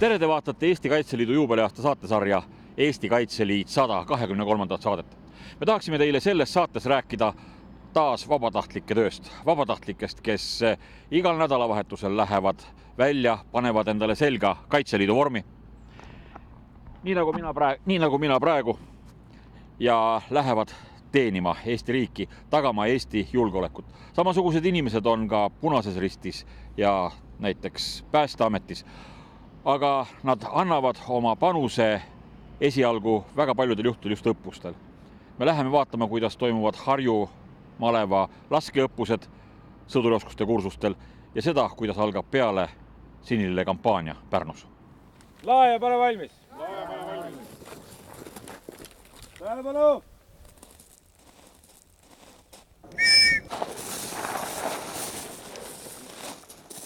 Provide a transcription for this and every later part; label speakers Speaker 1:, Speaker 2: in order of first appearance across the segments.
Speaker 1: Tere, te vaatate Eesti Kaitseliidu juubeliaasta saatesarja Eesti Kaitseliit 100 23. saadet. Me tahaksime teile selles saates rääkida taas vabatahtlike tööst. Vabatahtlikest, kes igal nädalavahetusel lähevad välja, panevad endale selga Kaitseliidu vormi. Nii nagu mina praegu ja lähevad teenima Eesti riiki, tagama Eesti julgeolekut. Samasugused inimesed on ka Punases Ristis ja näiteks Päästeametis. Aga nad annavad oma panuse esialgu väga paljudel juhtudel just õppustel. Me läheme vaatama, kuidas toimuvad Harju maleva laskeõppused sõdurioskuste kursustel ja seda, kuidas algab peale Sinilille kampaania Pärnus.
Speaker 2: Lae, pane valmis! Tähelepanu!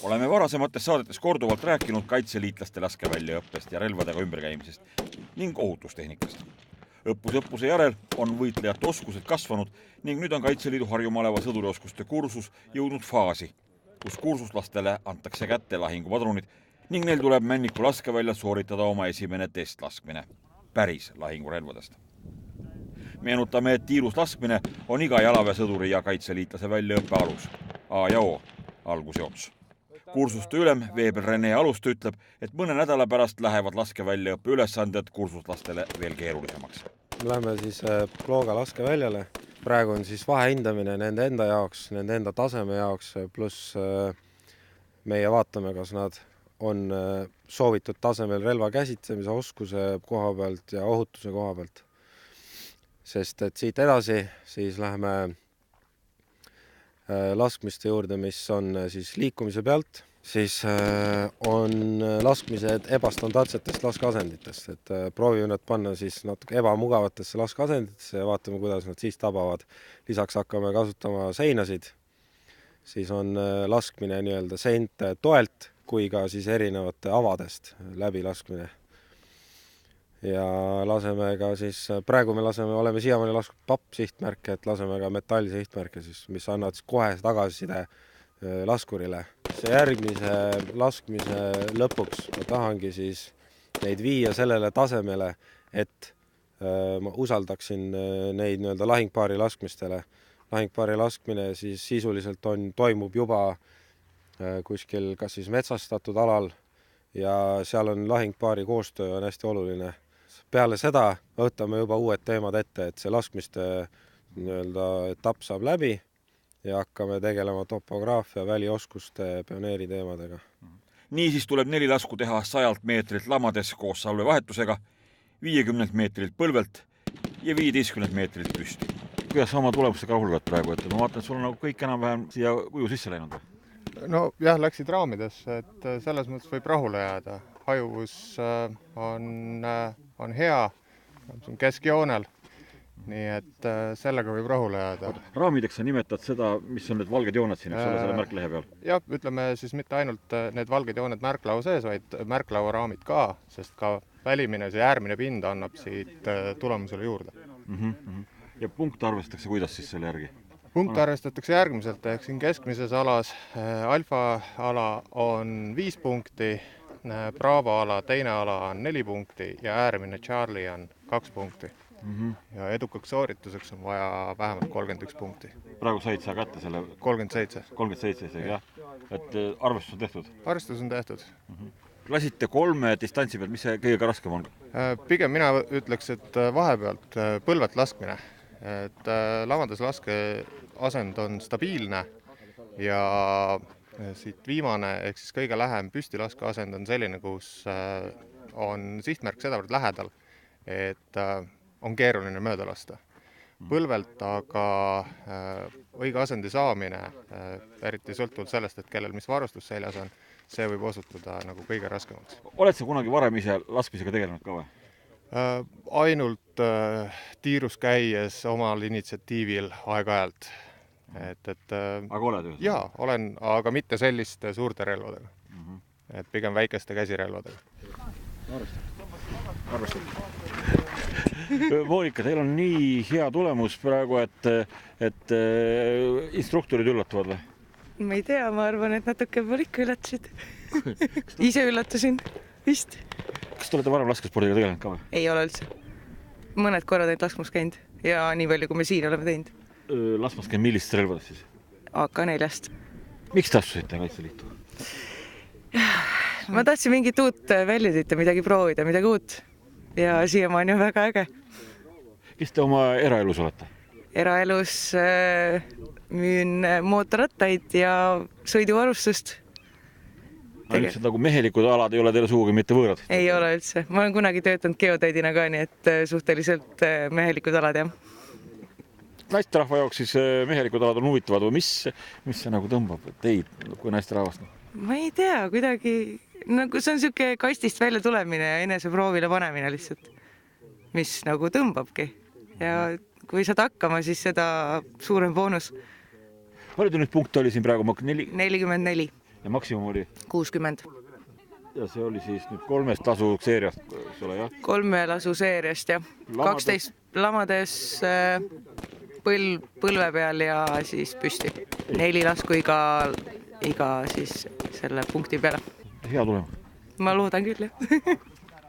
Speaker 1: Oleme varasemates saadetes korduvalt rääkinud kaitseliitlaste laskeväljaõppest ja relvadega ümberkäimisest ning ohutustehnikast. Õppuse järel on võitlejate oskused kasvanud ning nüüd on Kaitseliidu Harju maleva sõdurioskuste kursus jõudnud faasi, kus kursuslastele antakse kätte lahingupadrunid ning neil tuleb Männiku laskeväljal sooritada oma esimene testlaskmine päris lahingurelvadest. Meenutame, et tiiruslaskmine on iga jalaväesõduri ja kaitseliitlase väljaõppe alus, A ja O, algus ja ots. Kursuste ülem Veebel Rene Aluste ütleb, et mõne nädala pärast lähevad laskeväljaõppe ülesanded kursuslastele veel keerulisemaks.
Speaker 3: Läheme siis Plooga laskeväljale. Praegu on siis vahehindamine nende enda jaoks, nende enda taseme jaoks, pluss meie vaatame, kas nad on soovitud tasemel relva käsitsemise, oskuse koha pealt ja ohutuse koha pealt. Sest et siit edasi siis läheme laskmiste juurde, mis on siis liikumise pealt, siis on laskmised ebastandardsetest laskeasenditest, et proovime nad panna siis natuke ebamugavatesse laskeasenditesse ja vaatame, kuidas nad siis tabavad. Lisaks hakkame kasutama seinasid, siis on laskmine nii-öelda seinte toelt kui ka siis erinevate avadest läbi laskmine. Ja laseme ka siis, praegu me oleme siiamaani lasknud papp-sihtmärke, et laseme ka metallsihtmärke, siis, mis annavad siis kohe tagasiside laskurile. See järgmise laskmise lõpuks ma tahangi siis neid viia sellele tasemele, et ma usaldaksin neid nii-öelda lahingpaari laskmistele. Lahingpaari laskmine siis sisuliselt toimub juba kuskil kas siis metsastatud alal ja seal on lahingpaari koostöö on hästi oluline. Peale seda võtame juba uued teemad ette, et see laskmiste nii-öelda etapp saab läbi ja hakkame tegelema topograafia, välioskuste, pioneeri teemadega.
Speaker 1: Niisiis tuleb 4 lasku teha 100 meetrilt lamades koos salvevahetusega, 50 meetrilt põlvelt ja 15 meetrilt püsti. Kuidas sa oma tulemustega rahul oled praegu? Ma vaatan, et sul on nagu kõik enam-vähem siia kuju sisse läinud.
Speaker 4: No jah, läksid raamidesse, et selles mõttes võib rahule jääda. Hajuvus on hea, on keskjoonel, nii et sellega võib rahule jääda.
Speaker 1: Raamideks sa nimetad seda, mis on need valged jooned siin, selle märklehe peal?
Speaker 4: Jah, ütleme siis mitte ainult need valged jooned märklau sees, vaid märklauraamid ka, sest ka välimine, see äärmine pind annab siit tulemusele juurde.
Speaker 1: Ja punkt arvestatakse kuidas siis selle järgi?
Speaker 4: Punkt arvestatakse järgmiselt, ehk siin keskmises alas alfa ala on 5 punkti, Bravo ala, teine ala on 4 punkti ja äärmine Charlie on 2 punkti. Ja edukaks soorituseks on vaja vähemalt 31 punkti.
Speaker 1: Praegu said sa kätte selle?
Speaker 4: 37.
Speaker 1: 37 isegi, jah. Et arvestus on tehtud?
Speaker 4: Arvestus on tehtud.
Speaker 1: Lasite 3 distantsi pealt, mis see kõige raskem on?
Speaker 4: Pigem mina ütleks, et vahepealt põlvelt laskmine. Et lamades laske asend on stabiilne ja siit viimane, ehk siis kõige lähem püstilaske asend on selline, kus on sihtmärk sedavõrd lähedal, et on keeruline mööda lasta. Põlvelt aga õige asendi saamine, eriti sõltuvalt sellest, et kellel mis varustus seljas on, see võib osutuda nagu kõige raskemaks.
Speaker 1: Oled sa kunagi varem ise laskmisega tegelenud ka või?
Speaker 4: Ainult tiirus käies omal initsiatiivil aeg-ajalt.
Speaker 1: Aga oled ühes?
Speaker 4: Jaa, olen, aga mitte selliste suurte relvadega. Et pigem väikeste käsirelvadega.
Speaker 1: Arvestab. Monika, teil on nii hea tulemus praegu, et instruktorid üllatuvad või?
Speaker 5: Ma ei tea, ma arvan, et natuke ikka üllatasid. Ise üllatasin. vist.
Speaker 1: Kas te olete varem laskespordiga tegelenud ka või?
Speaker 5: Ei ole üldse. Mõned korrad ainult laskmas käinud ja nii palju, kui me siin oleme teinud.
Speaker 1: Laskmas käin millist relvadest siis?
Speaker 5: AK-4.
Speaker 1: Miks te astusite Kaitseliitu?
Speaker 5: Ma tahtsin mingit uut väljundit ja midagi proovida, midagi uut. Ja siiamaani on väga äge.
Speaker 1: Kes te oma eraelus olete?
Speaker 5: Eraelus müün mootorrattaid ja sõiduvarustust.
Speaker 1: Lihtsalt nagu mehelikud alad ei ole teile suugi mitte võõrad?
Speaker 5: Ei ole üldse. Ma olen kunagi töötanud geotäidina ka, nii et suhteliselt mehelikud alad, jah.
Speaker 1: Naisterahva jaoks siis mehelikud alad on huvitavad või mis see nagu tõmbab teid kui naisterahvast?
Speaker 5: Ma ei tea, kuidagi nagu see on siuke kastist välja tulemine ja enese proovile panemine lihtsalt, mis nagu tõmbabki. Ja kui saad hakkama, siis seda suurem boonus.
Speaker 1: Palju te nüüd punkte oli siin praegu?
Speaker 5: 44.
Speaker 1: Ja maksimum oli?
Speaker 5: 60.
Speaker 1: Ja see oli siis nüüd 3 lasu seeriast, jah?
Speaker 5: 3 lasu seeriast, jah. 12 lamades põlve peal ja siis püsti. 4 lasku iga siis selle punkti peale.
Speaker 1: Hea tulema.
Speaker 5: Ma loodan küll, jah.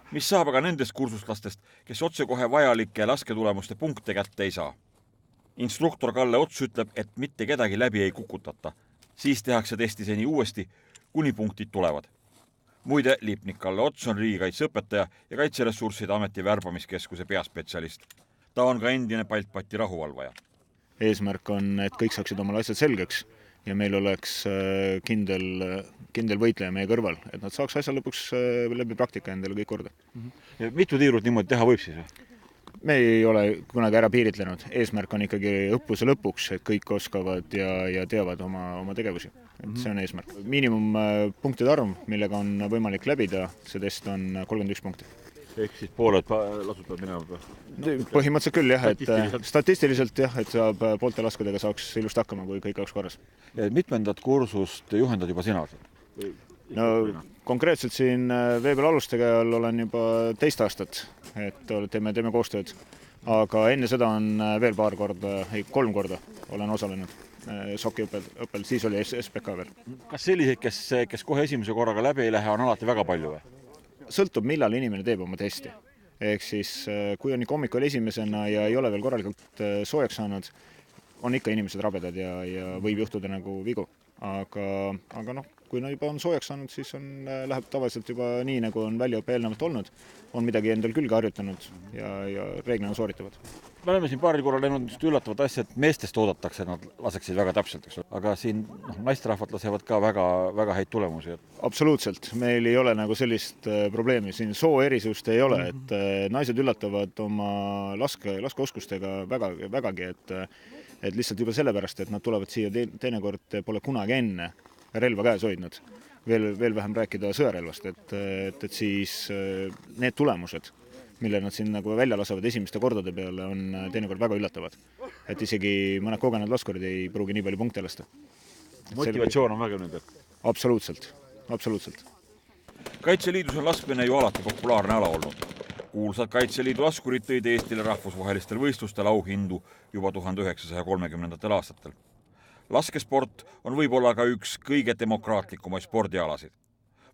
Speaker 1: Mis saab aga nendest kursuslastest, kes otsekohe vajalike lasketulemuste punkte kätte ei saa? Instruktor Kalle Ots ütleb, et mitte kedagi läbi ei kukutata. Siis tehakse testi seni uuesti, kuni punktid tulevad. Muide, liipnik Kalle Ots on riigikaitseõpetaja ja Kaitseressursside Ameti värbamiskeskuse peaspetsialist. Ta on ka endine Paltpati rahuvalvaja.
Speaker 6: Eesmärk on, et kõik saaksid omale asjad selgeks ja meil oleks kindel võitleja meie kõrval, et nad saaks asja lõpuks läbi praktika endale kõik korda.
Speaker 1: Ja mitu tiirut niimoodi teha võib siis?
Speaker 6: Me ei ole kunagi ära piiritlenud. Eesmärk on ikkagi õppuse lõpuks, et kõik oskavad ja teavad oma tegevusi. Et see on eesmärk. Miinimumpunktide arv, millega on võimalik läbida, see test on 31 punkti.
Speaker 1: Ehk siis pooled lasutavad minema?
Speaker 6: Põhimõtteliselt küll, jah. Statistiliselt jah, et saab poolte laskudega saaks ilust hakkama, kui kõik oleks korras.
Speaker 1: Mitmendat kursust juhendad juba sina?
Speaker 6: No konkreetselt siin Veebel alustega olen juba 2 aastat, et teeme koostööd, aga enne seda on veel 3 korda olen osalenud SOK-i õppel, siis oli SPK veel.
Speaker 1: Kas selliseid, kes kohe esimese korraga läbi ei lähe, on alati väga palju või?
Speaker 6: Sõltub, millal inimene teeb oma testi. Ehk siis, kui on ikka hommikul esimesena ja ei ole veel korralikult soojaks saanud, on ikka inimesed rabedad ja võib juhtuda nagu vigu. Aga noh, kui juba on soojaks saanud, siis läheb tavaliselt juba nii, nagu on väljaõppe eelnevalt olnud. On midagi endal külge harjutanud ja reeglina sooritavad.
Speaker 1: Me oleme siin paaril korral läinud üllatavat asja, et meestest oodatakse, et nad laseksid väga täpselt. Aga siin naisterahvad lasevad ka väga häid tulemusi.
Speaker 6: Absoluutselt. Meil ei ole nagu sellist probleemi. Siin soo erisust ei ole. Et naised üllatavad oma laskeoskustega vägagi, et lihtsalt juba sellepärast, et nad tulevad siia teinekord pole kunagi enne relva käes hoidnud. Veel vähem rääkida sõjarelvast, et siis need tulemused, mille nad siin nagu välja lasavad esimeste kordade peale, on teinekord väga üllatavad. Et isegi mõned kogenud laskurid ei pruugi nii palju punkte lasta.
Speaker 1: Motivatsioon on väga nüüd?
Speaker 6: Absoluutselt.
Speaker 1: Kaitseliidus on laskmine ju alati populaarne ala olnud. Kuulsad Kaitseliidu laskurid tõid Eestile rahvusvahelistel võistlustel auhindu juba 1930. aastatel. Laskesport on võib-olla ka üks kõige demokraatlikumaid spordialasid.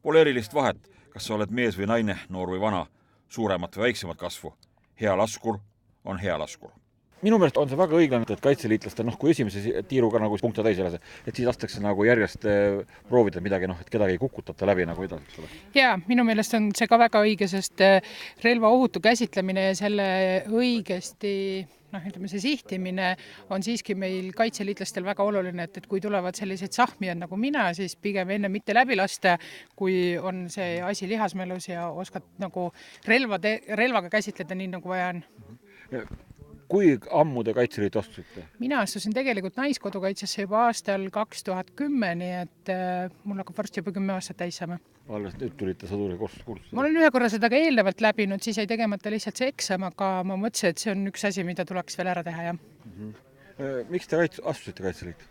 Speaker 1: Pole erilist vahet, kas sa oled mees või naine, noor või vana, suuremat või väiksemat kasvu. Hea laskur on hea laskur. Minu meelest on see väga õiglane, et kaitseliitlastel, kui esimese tiiruga nagu punkte täis ei lase, et siis lastakse nagu järjest proovida midagi, et kedagi ei kukutata läbi nagu edasi.
Speaker 7: Jaa, minu meelest on see ka väga õige, sest relva ohutu käsitlemine ja selle õigesti see sihtimine on siiski meil kaitseliitlastel väga oluline, et kui tulevad sellised sahmijad nagu mina, siis pigem enne mitte läbi lasta, kui on see asi lihasmelus ja oskad nagu relvaga käsitleda nii, nagu vaja on.
Speaker 1: Kui ammu te Kaitseliitu astusite?
Speaker 7: Mina astusin tegelikult Naiskodukaitsesse juba aastal 2010, nii et mul hakkab varsti juba 10 aastat täis saama.
Speaker 1: Alles nüüd tulite sõduri kursusele?
Speaker 7: Ma olen 1 korra seda ka eelnevalt läbinud, siis ei tegemata lihtsalt see eksam, aga ma mõtlesin, et see on üks asi, mida tuleks veel ära teha.
Speaker 1: Miks te astusite Kaitseliitu?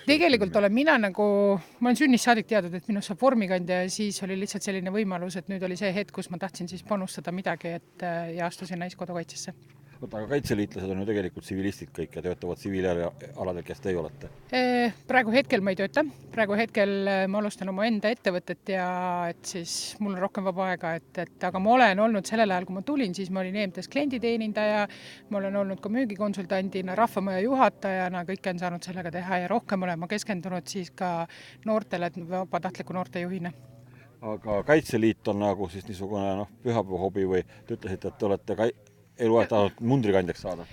Speaker 7: Tegelikult olen mina ma olen sünnist saadik teadnud, et minust saab vormikandja ja siis oli lihtsalt selline võimalus, et nüüd oli see hetk, kus ma tahtsin siis panustada midagi ja astusin Naiskodukaitsesse.
Speaker 1: Aga kaitseliitlased on ju tegelikult tsivilistid kõik ja töötavad tsiviilaladel, kes teie olete?
Speaker 7: Praegu hetkel ma ei tööta. Praegu hetkel ma alustan oma enda ettevõtet ja et siis mul on rohkem vaba aega, aga ma olen olnud sellel ajal, kui ma tulin, siis ma olin EMT-s klienditeenindaja, ma olen olnud ka müügikonsultandina, rahvamaja juhatajana, kõike on saanud sellega teha ja rohkem olen ma keskendunud siis ka noortele, vabatahtliku noortejuhina.
Speaker 1: Aga Kaitseliit on nagu siis niisugune pühapäeva hobi või te ütlesite, et te olete eluaeg tahavad mundrikandjaks saada?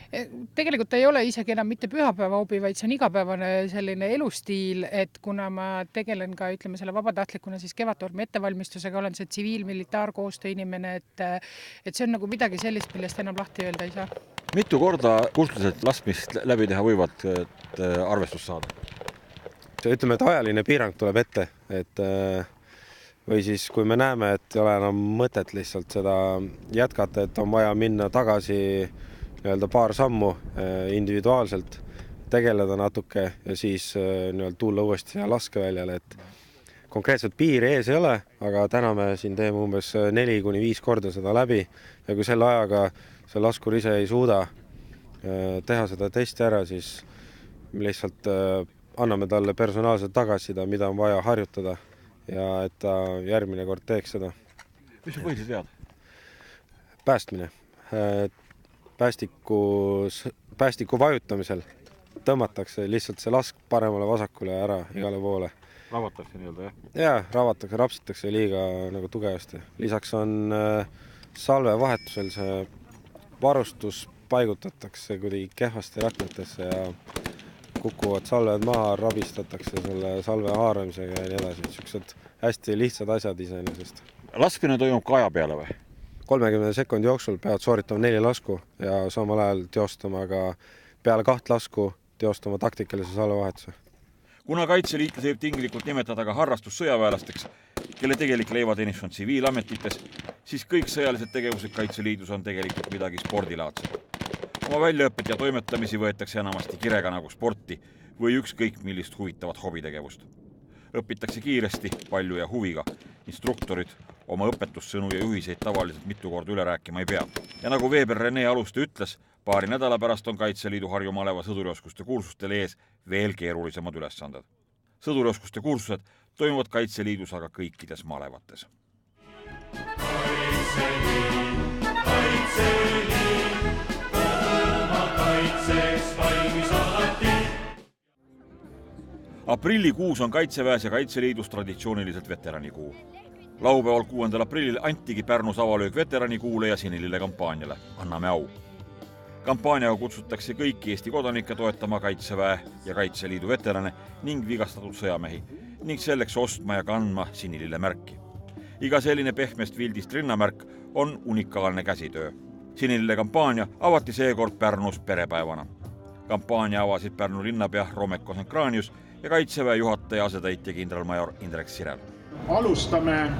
Speaker 7: Tegelikult ei ole isegi enam mitte pühapäeva hobi, vaid see on igapäevane selline elustiil, et kuna ma tegelen ka, ütleme, selle vabatahtlikuna siis Kevadtormi ettevalmistusega, olen see tsiviil-militaarkoostöö inimene, et see on nagu midagi sellist, millest enam lahti öelda ei saa.
Speaker 1: Mitu korda kursused laskmist läbi teha võivad, et arvestust saada?
Speaker 3: Ütleme, et ajaline piirang tuleb ette, et või siis kui me näeme, et ei ole enam mõtet lihtsalt seda jätkata, et on vaja minna tagasi paar sammu individuaalselt, tegeleda natuke ja siis tulla uuesti siia laskeväljale, et konkreetselt piiri ees ei ole, aga täna me siin teeme umbes 4-5 korda seda läbi ja kui selle ajaga see laskur ise ei suuda teha seda testi ära, siis me lihtsalt anname talle personaalselt tagasisida, mida on vaja harjutada ja et ta järgmine kord teeks seda.
Speaker 1: Mis on põhilised vead?
Speaker 3: Päästmine. Päästiku vajutamisel tõmmatakse lihtsalt see lask paremale vasakule ära igale poole.
Speaker 1: Ravatakse nii-öelda, jah?
Speaker 3: Jaa, ravatakse, rapsitakse liiga nagu tugevasti. Lisaks on salve vahetusel see varustus paigutatakse kuidagi kehvasti rakmetesse ja kukuvad salved maha, rabistatakse selle salve haaramisega ja nii edasi. Siuksed hästi lihtsad asjad iseenesest.
Speaker 1: Laskmine toimub ka aja peale või?
Speaker 3: 30 sekundi jooksul peavad sooritama 4 lasku ja samal ajal teostama ka peale 2 lasku teostama taktikalise salvevahetuse.
Speaker 1: Kuna kaitseliitlasi võib tinglikult nimetada ka harrastussõjaväelasteks, kelle tegelik leivateenistus on tsiviilametites, siis kõik sõjalised tegevused Kaitseliidus on tegelikult midagi spordilaadset. Oma väljaõpet ja toimetamisi võetakse enamasti kirega nagu sporti või ükskõik millist huvitavat hobitegevust. Õpitakse kiiresti, palju ja huviga. Instruktorid oma õpetussõnu ja juhiseid tavaliselt mitu korda üle rääkima ei pea. Ja nagu Veeber Rene Aluste ütles, paari nädala pärast on Kaitseliidu Harju Maleva sõdurioskuste kursustel ees veel keerulisemad ülesanded. Sõdurioskuste kursused toimuvad Kaitseliidus aga kõikides malevates. Aprillikuus on Kaitseväes ja Kaitseliidus traditsiooniliselt veteranikuu. Laupäeval 6. aprillil antigi Pärnus avalöök veteranikuule ja Sinilille kampaaniale. Anname au. Kampaaniaga kutsutakse kõiki Eesti kodanikke toetama Kaitseväe ja Kaitseliidu veterane ning vigastatud sõjamehi ning selleks ostma ja kandma Sinilille märki. Iga selline pehmest vildist rinnamärk on unikaalne käsitöö. Sinilille kampaania avati seekord Pärnus perepäevana. Kampaania avasid Pärnu linnapea Romeko Sankraanius ja Kaitseväe juhataja asetäitja kindralmajor Indrek Sirel.
Speaker 8: Alustame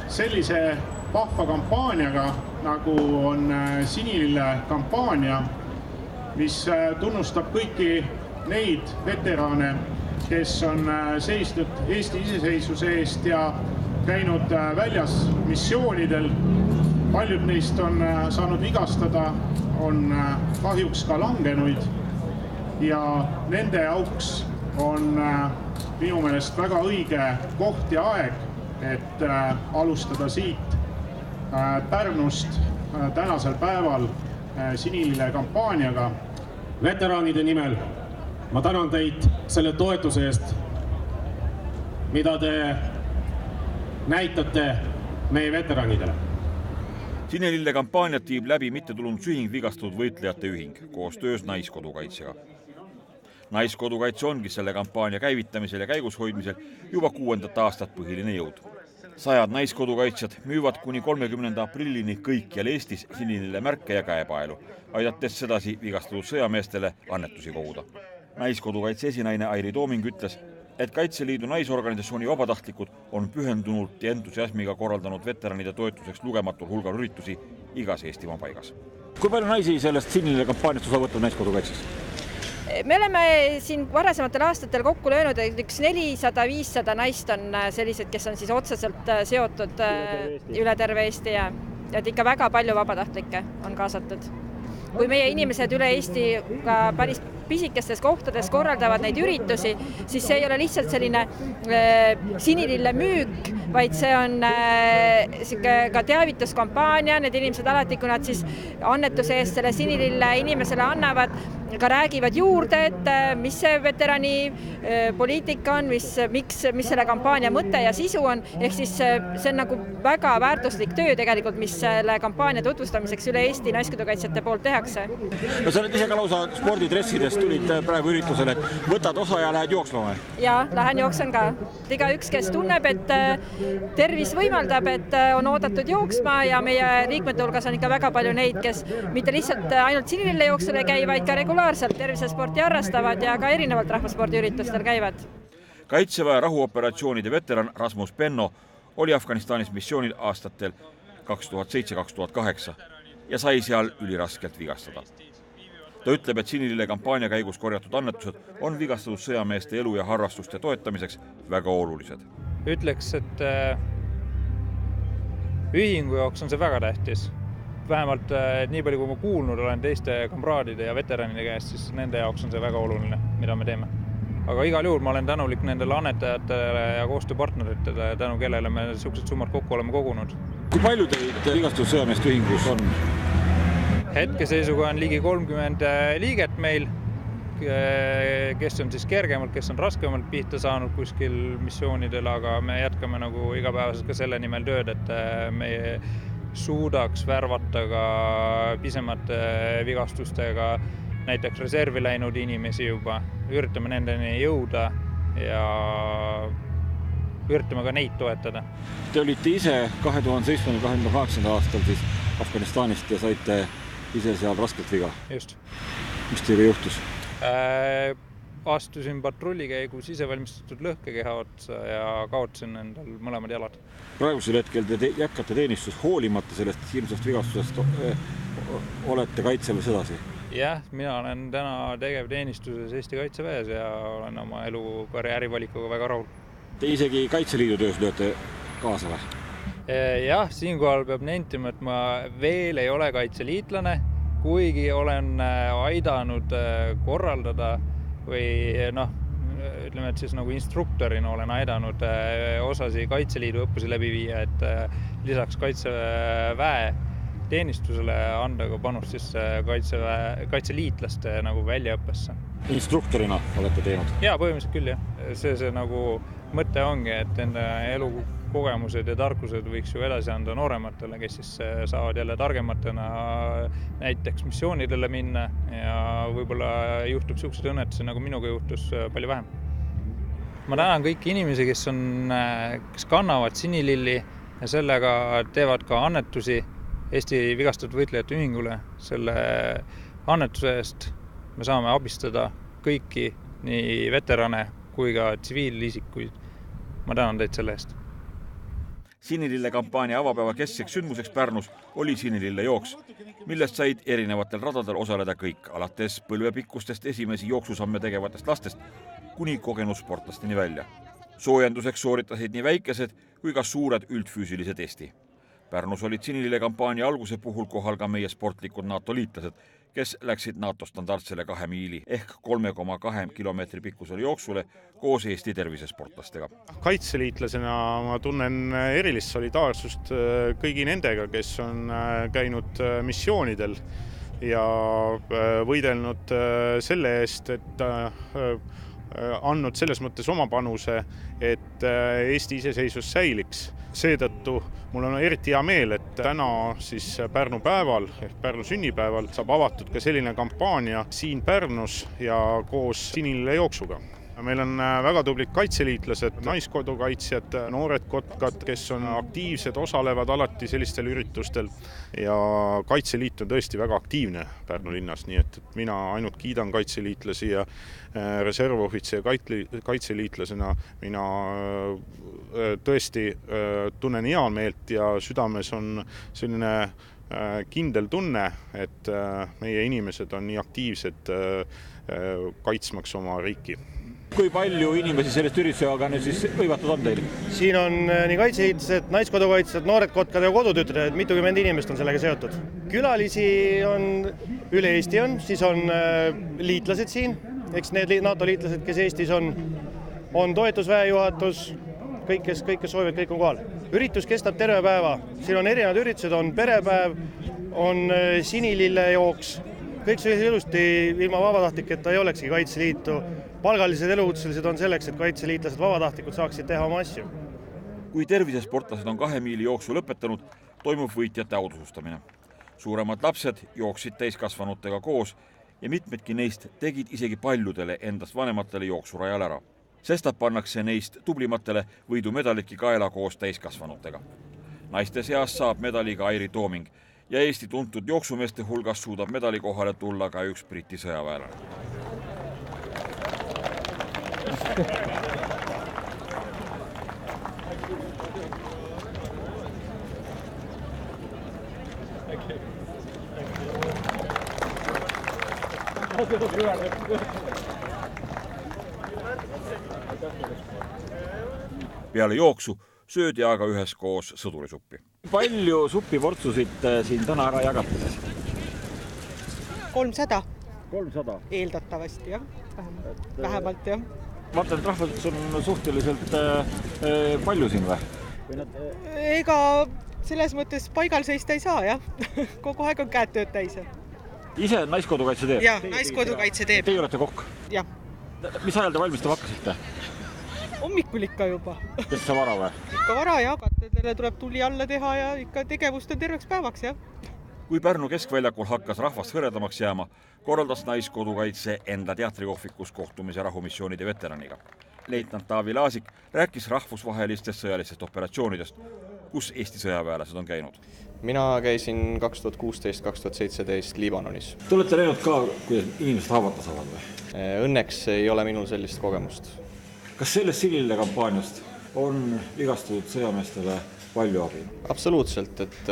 Speaker 8: sellise vahva kampaaniaga, nagu on Sinilille kampaania, mis tunnustab kõiki neid veterane, kes on seisnud Eesti iseseisvuse eest ja käinud väljas missioonidel. Paljud neist on saanud vigastada, on kahjuks ka langenuid ja nende auks on minu meelest väga õige koht ja aeg, et alustada siit Pärnust tänasel päeval Sinilille kampaaniaga.
Speaker 9: Veteraanide nimel ma tänan teid selle toetuse eest, mida te näitate meie veteranidele.
Speaker 1: Sinilille kampaaniat viib läbi mittetulundusühing Vigastatud võitlejate ühing koostöös Naiskodukaitsega. Naiskodukaitse ongi selle kampaania käivitamisel ja käigushoidmisel juba 6. aastat põhiline jõud. 100 naiskodukaitsjad müüvad kuni 30. aprillini kõikjal Eestis Sinilille märke ja käepaelu, aidates sedasi vigastatud sõjameestele annetusi koguda. Naiskodukaitse esinaine Airi Tooming ütles, et Kaitseliidu naisorganisatsiooni vabatahtlikud on pühendunult ja entusiasmiga korraldanud veteranide toetuseks lugematul hulgal üritusi igas Eestimaa paigas. Kui palju naisi sellest Sinilille kampaaniast osa võtnud naiskodukaitses?
Speaker 10: Me oleme siin varasematel aastatel kokku löönud, et üks 400-500 naist on sellised, kes on siis otseselt seotud üle terve Eesti ja et ikka väga palju vabatahtlikke on kaasatud. kui meie inimesed üle Eesti ka päris pisikestes kohtades korraldavad neid üritusi, siis see ei ole lihtsalt selline sinilille müük, vaid see on ka teavituskampaania, need inimesed alati, kui nad siis annetuse eest selle sinilille inimesele annavad, ka räägivad juurde, et mis see veterani poliitika on, mis selle kampaania mõte ja sisu on, ehk siis see on nagu väga väärtuslik töö tegelikult, mis selle kampaania tutvustamiseks üle Eesti naiskodukaitsjate poolt tehakse.
Speaker 1: No sa oled ise ka lausa spordidressidest tulid praegu üritusele, et võtad osa ja lähed jooksma või?
Speaker 10: Jaa, lähen jooksen ka. Igaüks, kes tunneb, et tervis võimaldab, et on oodatud jooksma ja meie liikmete hulgas on ikka väga palju neid, kes mitte lihtsalt ainult sinilille jooksule käi, vaid ka regulaarselt tervisesporti harrastavad ja ka erinevalt rahvaspordiüritustel käivad.
Speaker 1: Kaitseväe rahuoperatsioonide veteran Rasmus Penno oli Afganistanis missioonil aastatel 2007-2008 ja sai seal üliraskelt vigastada. Ta ütleb, et sinilille kampaania käigus korjatud annetused on vigastatud sõjameeste elu ja harrastuste toetamiseks väga olulised.
Speaker 2: Ütleks, et ühingu jaoks on see väga tähtis. Vähemalt nii palju, kui ma kuulnud olen teiste kamraadide ja veteranide käest, siis nende jaoks on see väga oluline, mida me teeme. Aga igal juhul ma olen tänulik nendele annetajatele ja koostööpartneritele, tänu kellele me sellised summad kokku oleme kogunud.
Speaker 1: Kui palju teid vigastatud sõjameeste ühingus on?
Speaker 2: Hetkeseisuga on ligi 30 liiget meil, kes on siis kergemalt, kes on raskemalt pihta saanud kuskil missioonidel, aga me jätkame nagu igapäevaselt ka selle nimel tööd, et me suudaks värvata ka pisemate vigastustega näiteks reservi läinud inimesi juba. Üritame nendeni jõuda ja üritame ka neid toetada.
Speaker 1: Te olite ise 2007-2008 aastal siis Afganistanist ja saite ise seal raskelt viga.
Speaker 2: Just.
Speaker 1: Mis teiega juhtus?
Speaker 2: Astusin patrullikäigus ise valmistatud lõhkekeha otsa ja kaotasin endal mõlemad jalad.
Speaker 1: Praegusel hetkel te jätkate teenistus hoolimata sellest hirmsast vigastusest olete kaitseväes edasi?
Speaker 2: Jah, mina olen täna tegevteenistuses Eesti Kaitseväes ja olen oma elu karjäärivalikuga väga rahul.
Speaker 1: Te isegi Kaitseliidu töös lööte kaasa või?
Speaker 2: Jah, siinkohal peab nentima, et ma veel ei ole kaitseliitlane, kuigi olen aidanud korraldada või ütleme, et siis nagu instruktorina olen aidanud osasi Kaitseliidu õppusi läbi viia, et lisaks Kaitseväe teenistusele anda ka panust siis kaitseliitlaste nagu väljaõppesse.
Speaker 1: Instruktorina olete teinud?
Speaker 2: Jaa, põhimõtteliselt küll jah. See nagu mõte ongi, et enda elukogemused ja tarkused võiks ju edasi anda noorematele, kes siis saavad jälle targematena näiteks missioonidele minna ja võib-olla juhtub sellised õnnetusi, nagu minuga juhtus palju vähem. Ma tänan kõiki inimesi, kes kannavad sinililli ja sellega teevad ka annetusi Eesti vigastatud võitlejate ühingule. Selle annetuse eest me saame abistada kõiki, nii veterane kui ka tsiviilisikuid. Ma tänan teid selle eest.
Speaker 1: Sinilille kampaania avapäeva keskseks sündmuseks Pärnus oli sinilille jooks, millest said erinevatel radadel osaleda kõik, alates põlvepikkustest esimesi jooksusamme tegevatest lastest kuni kogenud sportlasteni välja. Soojenduseks sooritasid nii väikesed kui ka suured üldfüüsilise testi. Pärnus olid sinilille kampaania alguse puhul kohal ka meie sportlikud NATO liitlased, kes läksid NATO standardsele 2 miili ehk 3,2 kilomeetri pikkusele jooksule koos Eesti tervisesportlastega.
Speaker 8: Kaitseliitlasena ma tunnen erilist solidaarsust kõigi nendega, kes on käinud missioonidel ja võidelnud selle eest, et andnud selles mõttes oma panuse, et Eesti iseseisvus säiliks. Seetõttu mul on eriti hea meel, et täna siis Pärnu päeval ehk Pärnu sünnipäeval saab avatud ka selline kampaania siin Pärnus ja koos sinilille jooksuga. Meil on väga tublid kaitseliitlased, naiskodukaitsjad, noored kotkad, kes on aktiivsed, osalevad alati sellistel üritustel ja Kaitseliit on tõesti väga aktiivne Pärnu linnas, nii et mina ainult kiidan kaitseliitlasi ja reservohvitsi ja kaitseliitlasena mina tõesti tunnen hea meelt ja südames on selline kindel tunne, et meie inimesed on nii aktiivsed kaitsmaks oma riiki.
Speaker 1: Kui palju inimesi sellest üritusega nüüd siis hõivatud on teil?
Speaker 11: Siin on nii kaitseliitlased, naiskodukaitsjad, noored kotkad ja kodutütred, mitukümmend inimest on sellega seotud. Külalisi on üle Eesti siis on liitlased siin, eks need NATO liitlased, kes Eestis on toetusväejuhatus, kõik, kes soovivad, kõik on kohal. Üritus kestab terve päeva, siin on erinevad üritused, on perepäev, on sinilillejooks, kõik see ilusti ilma vabatahtliketa ei olekski Kaitseliitu. Palgalised elukutselised on selleks, et kaitseliitlased vabatahtlikud saaksid teha oma asju.
Speaker 1: Kui tervisesportlased on 2 miili jooksu lõpetanud, toimub võitjate autusustamine. Suuremad lapsed jooksid täiskasvanutega koos ja mitmedki neist tegid isegi paljudele endast vanematele jooksurajal ära. Sestap pannakse neist tublimatele võidumedaliki kaela koos täiskasvanutega. Naiste seas saab medaliga Airi Tooming ja Eesti tuntud jooksumeeste hulgas suudab medali kohale tulla ka üks Briti sõjaväelane. Peale jooksu söödi aga üheskoos sõdurisuppi. Palju suppiportsusid siin täna ära jagate?
Speaker 12: 300.
Speaker 1: 300?
Speaker 12: Eeldatavasti, jah. Vähemalt, jah.
Speaker 1: Vaatan, et rahvalt on suhteliselt palju siin või?
Speaker 12: Ega selles mõttes paigal seista ei saa, jah. Kogu aeg on käed tööd täis.
Speaker 1: Ise naiskodukaitse teeb?
Speaker 12: Jah, naiskodukaitse teeb.
Speaker 1: Teie olete kokk?
Speaker 12: Jah.
Speaker 1: Mis ajal te valmistama hakkasite?
Speaker 12: Hommikul ikka juba.
Speaker 1: Kes sa vara või?
Speaker 12: Ikka vara, jah. Katedele tuleb tuli alla teha ja ikka tegevust on terveks päevaks, jah.
Speaker 1: Kui Pärnu keskväljakul hakkas rahvast hõredamaks jääma, korraldas naiskodukaitse enda teatrikohvikus kohtumise rahumissioonide veteraniga. Leitnant Taavi Laasik rääkis rahvusvahelistest sõjalistest operatsioonidest, kus Eesti sõjaväelased on käinud.
Speaker 13: Mina käisin 2016-2017 Liibanonis.
Speaker 1: Te olete näinud ka, kuidas inimesed haavata saavad või?
Speaker 13: Õnneks ei ole minul sellist kogemust.
Speaker 1: Kas sellest Sinilille kampaaniast on vigastunud sõjameestele palju abi?
Speaker 13: Absoluutselt, et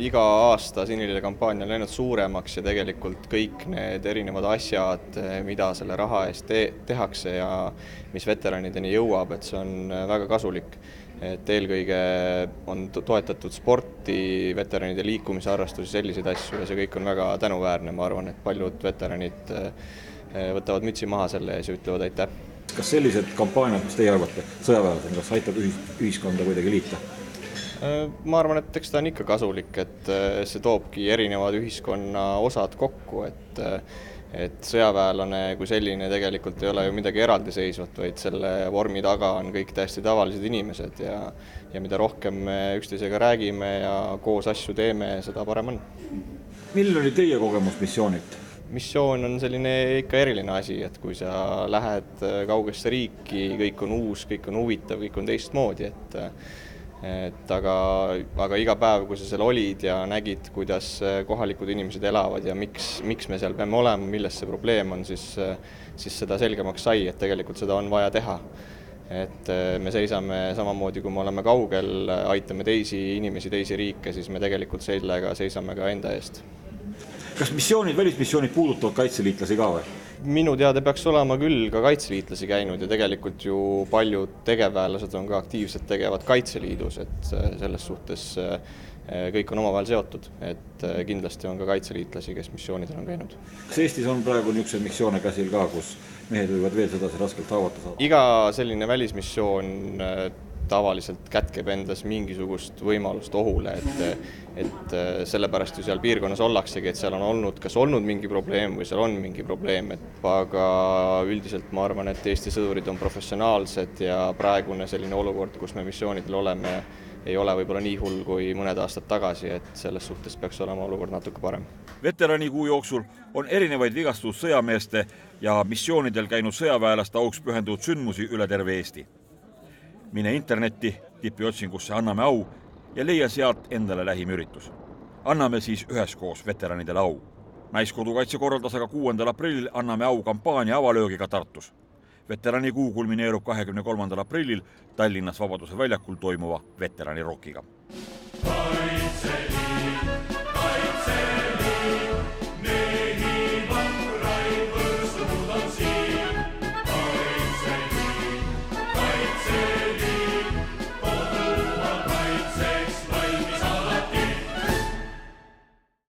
Speaker 13: iga aasta Sinilille kampaania on läinud suuremaks ja tegelikult kõik need erinevad asjad, mida selle raha eest tehakse ja mis veteranideni jõuab, et see on väga kasulik. Et eelkõige on toetatud sporti, veteranide liikumisharrastusi, selliseid asju ja see kõik on väga tänuväärne, ma arvan, et paljud veteranid võtavad mütsi maha selle ees ja ütlevad aitäh.
Speaker 1: Kas sellised kampaaniad, mis teie arvate, sõjaväelased, kas aitab ühiskonda kuidagi liita?
Speaker 13: Ma arvan, et eks ta on ikka kasulik, et see toobki erinevad ühiskonna osad kokku, et sõjaväelane kui selline tegelikult ei ole ju midagi eraldiseisvat, vaid selle vormi taga on kõik täiesti tavalised inimesed ja mida rohkem me üksteisega räägime ja koos asju teeme, seda parem on.
Speaker 1: Milline oli teie kogemus missioonilt?
Speaker 13: Missioon on selline ikka eriline asi, et kui sa lähed kaugesse riiki, kõik on uus, kõik on huvitav, kõik on teistmoodi, aga iga päev, kui sa seal olid ja nägid, kuidas kohalikud inimesed elavad ja miks me seal peame olema, milles see probleem on, siis seda selgemaks sai, et tegelikult seda on vaja teha. Et me seisame samamoodi, kui me oleme kaugel, aitame teisi inimesi, teisi riike, siis me tegelikult sellega seisame ka enda eest.
Speaker 1: Kas missioonid, välismissioonid puudutavad kaitseliitlasi ka või?
Speaker 13: Minu teada peaks olema küll ka kaitseliitlasi käinud ja tegelikult ju paljud tegevväelased on ka aktiivselt tegevad Kaitseliidus, et selles suhtes kõik on omavahel seotud, et kindlasti on ka kaitseliitlasi, kes missioonidel on käinud.
Speaker 1: Kas Eestis on praegu niisuguse missioone käsil ka, kus mehed võivad veel sedasi raskelt haavata saada?
Speaker 13: Iga selline välismissioon tavaliselt kätkeb endas mingisugust võimalust ohule, et sellepärast ju seal piirkonnas ollaksegi, et seal on olnud mingi probleem või seal on mingi probleem, aga üldiselt ma arvan, et Eesti sõdurid on professionaalsed ja praegune selline olukord, kus me missioonidel oleme, ei ole võib-olla nii hull kui mõned aastad tagasi, et selles suhtes peaks olema olukord natuke parem.
Speaker 1: Veteranikuu jooksul on erinevaid vigastunud sõjameeste ja missioonidel käinud sõjaväelaste auks pühendunud sündmusi üle terve Eesti. Mine internetti, tipi otsingusse Anname au ja leia sealt endale lähim üritus. Anname siis üheskoos veteranidele au. Naiskodukaitse korraldas aga 6. aprillil Anname au kampaania avalöögiga Tartus. Veteranikuu kulmineerub 23. aprillil Tallinnas Vabaduse väljakul toimuva veteranirokiga.